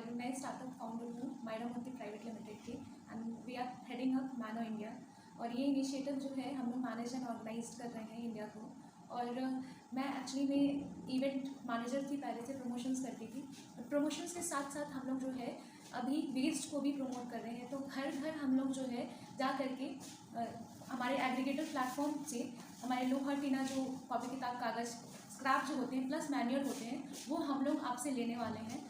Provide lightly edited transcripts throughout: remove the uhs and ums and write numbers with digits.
और मैं startup founder हूँ मायरामूर्ति प्राइवेट लिमिटेड की and we are heading up मैनो इंडिया। और ये इनिशिएटिव जो है हम लोग मैनेज एंड ऑर्गेनाइज कर रहे हैं इंडिया को। और मैं एक्चुअली में इवेंट मैनेजर थी, पहले से प्रमोशंस करती थी। प्रमोशंस के साथ साथ हम लोग जो है अभी वेस्ट को भी प्रमोट कर रहे हैं। तो घर घर हम लोग जो है जा करके हमारे एग्रीगेटर प्लेटफॉर्म से हमारे लोहा टीना जो कॉपी किताब कागज़ स्क्रैप जो होते हैं प्लस मैन्योर होते हैं वो हम लोग आपसे लेने वाले हैं।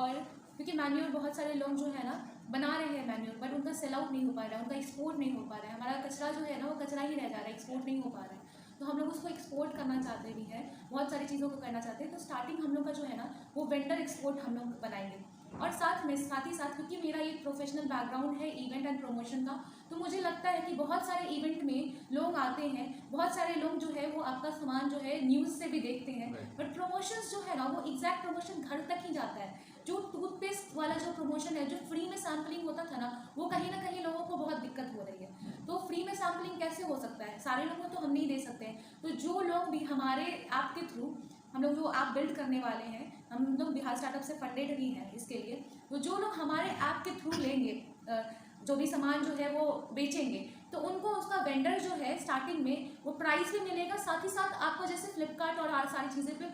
और क्योंकि मैन्योर बहुत सारे लोग जो है ना बना रहे हैं मैन्योर, बट उनका सेल आउट नहीं हो पा रहा है, उनका एक्सपोर्ट नहीं हो पा रहा है। हमारा कचरा जो है ना वो कचरा ही रह जा रहा है, एक्सपोर्ट नहीं हो पा रहा है। तो हम लोग उसको एक्सपोर्ट करना चाहते भी हैं, बहुत सारी चीज़ों को करना चाहते हैं। तो स्टार्टिंग हम लोग का जो है ना वो वेंडर एक्सपोर्ट हम लोग बनाएंगे। और साथ ही साथ क्योंकि मेरा ये प्रोफेशनल बैकग्राउंड है इवेंट एंड प्रमोशन का, तो मुझे लगता है कि बहुत सारे इवेंट में लोग आते हैं, बहुत सारे लोग जो है वो आपका सामान जो है न्यूज़ से भी देखते हैं, बट प्रमोशंस जो है ना वो एग्जैक्ट प्रमोशन घर तक ही जाता है। जो टूथपेस्ट वाला जो प्रमोशन है, जो फ्री में सैम्पलिंग होता था ना, वो कहीं ना कहीं लोगों को बहुत दिक्कत हो रही है। तो फ्री में सैम्पलिंग कैसे हो सकता है, सारे लोगों को तो हम नहीं दे सकते हैं। तो जो लोग भी हमारे ऐप के थ्रू, हम लोग जो ऐप बिल्ड करने वाले हैं, हम लोग बिहार स्टार्टअप से फंडेड भी हैं इसके लिए, तो जो लोग हमारे ऐप के थ्रू लेंगे, जो भी सामान जो है वो बेचेंगे, तो उनको उसका वेंडर जो है स्टार्टिंग में वो प्राइस भी मिलेगा, साथ ही साथ आपको जैसे फ्लिपकार्ट और सारी चीज़ें पे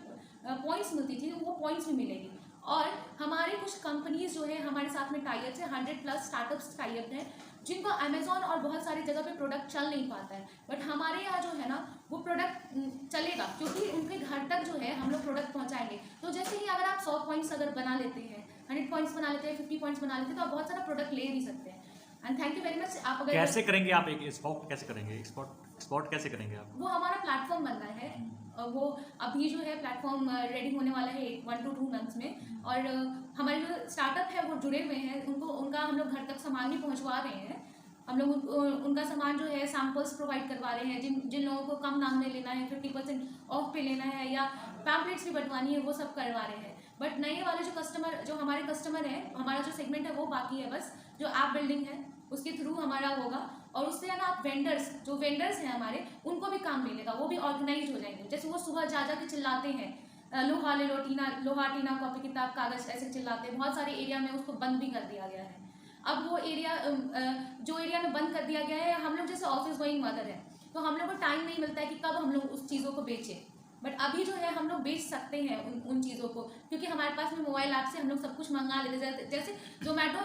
पॉइंट्स मिलती थी वो पॉइंट्स भी मिलेगी। और हमारे कुछ कंपनीज जो है हमारे साथ में टाइअप है, 100+ स्टार्टअप्स टाइअप हैं, जिनको अमेजोन और बहुत सारी जगह पे प्रोडक्ट चल नहीं पाता है, बट हमारे यहाँ जो है ना वो प्रोडक्ट चलेगा, क्योंकि उनके घर तक जो है हम लोग प्रोडक्ट पहुँचाएंगे। तो जैसे कि अगर आप 100 पॉइंट्स अगर बना लेते हैं, 100 पॉइंट्स बना लेते हैं, 50 पॉइंट्स बना लेते हैं, तो आप बहुत सारा प्रोडक्ट ले भी सकते हैं। And thank you very much. आप अगर कैसे करेंगे, आप एक एक्सपोर्ट कैसे करेंगे, एक्सपोर्ट कैसे करेंगे आप? वो हमारा प्लेटफॉर्म बनना है, वो अभी जो है प्लेटफॉर्म रेडी होने वाला है 1 to 2 मंथ्स में। और हमारे जो स्टार्टअप है वो जुड़े हुए हैं, उनका हम लोग घर तक सामान भी पहुंचवा रहे हैं। हम लोग उनका सामान जो है सैम्पल्स प्रोवाइड करवा रहे हैं, जिन लोगों को कम दाम में लेना है, 50% ऑफ पे लेना है, या पैम्पलेट्स भी बंटवानी है, वो सब करवा रहे हैं। बट नए वाले जो हमारे कस्टमर हैं, हमारा जो सेगमेंट है वो बाकी है, बस जो ऐप बिल्डिंग है उसके थ्रू हमारा होगा। और उससे है ना आप जो वेंडर्स हैं हमारे, उनको भी काम मिलेगा, वो भी ऑर्गेनाइज हो जाएंगे। जैसे वो सुबह जा के चिल्लाते हैं लोहा ले लो टीना, लोहा टीना कॉपी किताब कागज़, ऐसे चिल्लाते हैं। बहुत सारे एरिया में उसको बंद भी कर दिया गया है। अब वो एरिया जो एरिया में बंद कर दिया गया है, हम लोग जैसे ऑफिस गोइंग मदर है, तो हम लोग को टाइम नहीं मिलता है कि कब हम लोग उस चीज़ों को बेचें। बट अभी जो है हम लोग बेच सकते हैं उन चीज़ों को, क्योंकि हमारे पास में मोबाइल ऐप से हम लोग सब कुछ मंगा लेते हैं। जैसे जोमेटो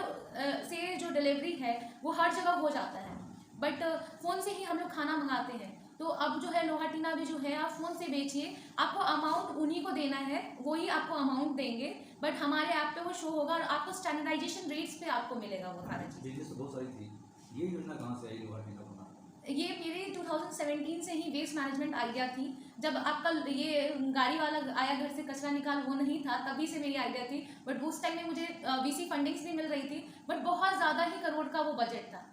से जो डिलीवरी है वो हर जगह हो जाता है, बट फ़ोन से ही हम लोग खाना मंगाते हैं। तो अब जो है लोहा टीना भी जो है आप फ़ोन से बेचिए, आपको अमाउंट उन्हीं को देना है, वही आपको अमाउंट देंगे, बट हमारे ऐप पे वो शो होगा और आपको स्टैंडर्डाइजेशन रेट्स पे आपको मिलेगा वो सारा चीज़। बिजनेस तो बहुत सारी थी, ये योजना कहाँ से आई लोहा टीना बना? ये मेरे 2017 से ही वेस्ट मैनेजमेंट आइडिया थी। जब आपका ये गाड़ी वाला आया घर से कचरा निकाल, वो नहीं था, तभी से मेरी आइडिया थी। बट उस टाइम में मुझे VC फंडिंग्स भी मिल रही थी, बट बहुत ज़्यादा ही करोड़ का वो बजट था।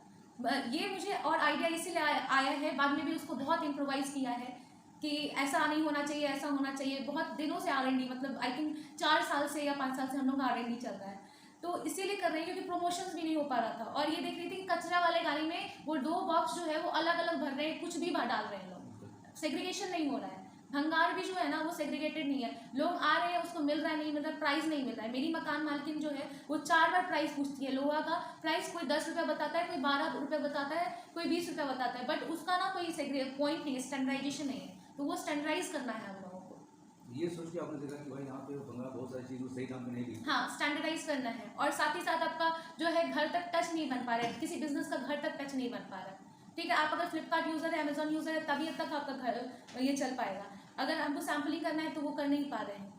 ये मुझे और आइडिया इसीलिए आया है, बाद में भी उसको बहुत इम्प्रोवाइज़ किया है कि ऐसा नहीं होना चाहिए, ऐसा होना चाहिए। बहुत दिनों से R&D, मतलब आई थिंक 4 साल से या 5 साल से हम लोग का R&D चल रहा है, तो इसीलिए कर रहे हैं क्योंकि प्रमोशंस भी नहीं हो पा रहा था। और ये देख रही थी कि कचरा वाले गाड़ी में वो 2 बॉक्स जो है वो अलग अलग भर रहे हैं, कुछ भी डाल रहे हैं लोग, सेग्रीगेशन नहीं हो रहा है। भंगार भी जो है ना वो सेग्रीगेटेड नहीं है, लोग आ रहे हैं, उसको मिल रहा है, नहीं मिल रहा, प्राइस नहीं मिल रहा है। मेरी मकान मालकिन जो है वो 4 बार प्राइस पूछती है। लोहा का प्राइस कोई 10 रुपये बताता है, कोई 12 रुपये बताता है, कोई 20 रुपये बताता है, बट उसका ना कोई पॉइंट नहीं है, स्टैंडर्डाइजेशन नहीं है। तो वो स्टैंडर्डाइज करना है हम लोगों को। ये सोच के आपने देखा कि भाई यहाँ पे बंगाल बहुत सारी चीज़ सही दाम पे नहीं दी। हाँ, स्टैंडर्डाइज करना है। और साथ ही साथ आपका जो है घर तक टच नहीं बन पा रहा है, किसी बिजनेस का घर तक टच नहीं बन पा रहा है। ठीक है, आप अगर फ्लिपकार्ट यूज़र है, अमेजोन यूज़र है, तभी तक आपका घर ये चल पाएगा। अगर हमको सैम्पलिंग करना है तो वो कर नहीं पा रहे हैं,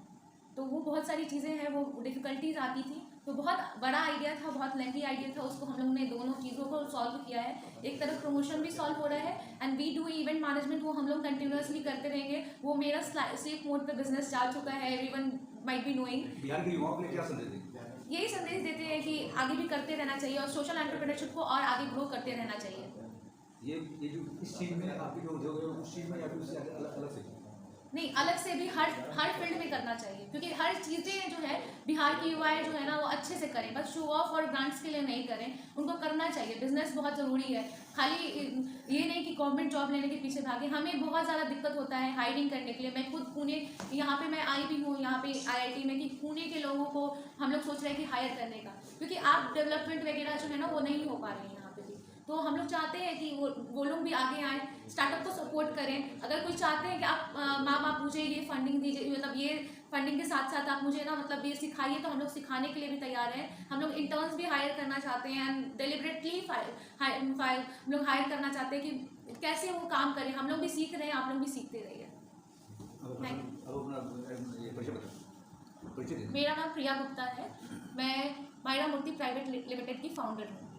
तो वो बहुत सारी चीज़ें हैं, वो डिफ़िकल्टीज आती थी। तो बहुत बड़ा आइडिया था, बहुत लेंथी आइडिया था, उसको हम लोग ने दोनों चीज़ों को सॉल्व किया है। एक तरफ प्रमोशन भी सॉल्व हो रहा है and we do event management, वो हम लोग कंटिन्यूसली करते रहेंगे। वो मेरा स्लीप मोड पे बिजनेस जा चुका है, everyone might be knowing. Bihar के युवाओं के लिए क्या संदेश देंगे? यही संदेश देते हैं कि आगे भी करते रहना चाहिए और सोशल एंटरप्रेन्योरशिप को और आगे ग्रो करते रहना चाहिए। ये जो इस चीज़ में आपकी जो उद्योग है उस चीज़ में या फिर उससे अलग से? नहीं, अलग से भी हर फील्ड में करना चाहिए, क्योंकि हर चीज़ें जो है बिहार की युवाएं जो है ना वो अच्छे से करें, बस शो ऑफ और ब्रांड्स के लिए नहीं करें, उनको करना चाहिए। बिजनेस बहुत ज़रूरी है, खाली ये नहीं कि गवर्नमेंट जॉब लेने के पीछे भागे। हमें बहुत ज़्यादा दिक्कत होता है हायरिंग करने के लिए। मैं खुद पुणे, यहाँ पे मैं आई भी हूँ, यहाँ पे IIT में, कि पुणे के लोगों को हम लोग सोच रहे हैं कि हायर करने का, क्योंकि आप डेवलपमेंट वगैरह जो है ना वो नहीं हो पा रही है यहाँ पे भी। तो हम लोग चाहते हैं कि वो लोग भी आगे आएँ, स्टार्टअप को सपोर्ट करें। अगर कोई चाहते हैं कि आप मैम आप मुझे ये फंडिंग दीजिए, मतलब ये फंडिंग के साथ साथ आप मुझे ना मतलब ये सिखाइए, तो हम लोग सिखाने के लिए भी तैयार हैं। हम लोग इंटर्न्स भी हायर करना चाहते हैं एंड डिलिबरेटली हम लोग हायर करना चाहते हैं कि कैसे वो काम करें। हम लोग भी सीख रहे हैं, आप लोग भी सीखते रहिए। अब अपना ये परिचय बताओ, परिचय दीजिए। मेरा नाम प्रिया गुप्ता है, मैं मायरा मूर्ति प्राइवेट लिमिटेड की फाउंडर हूँ।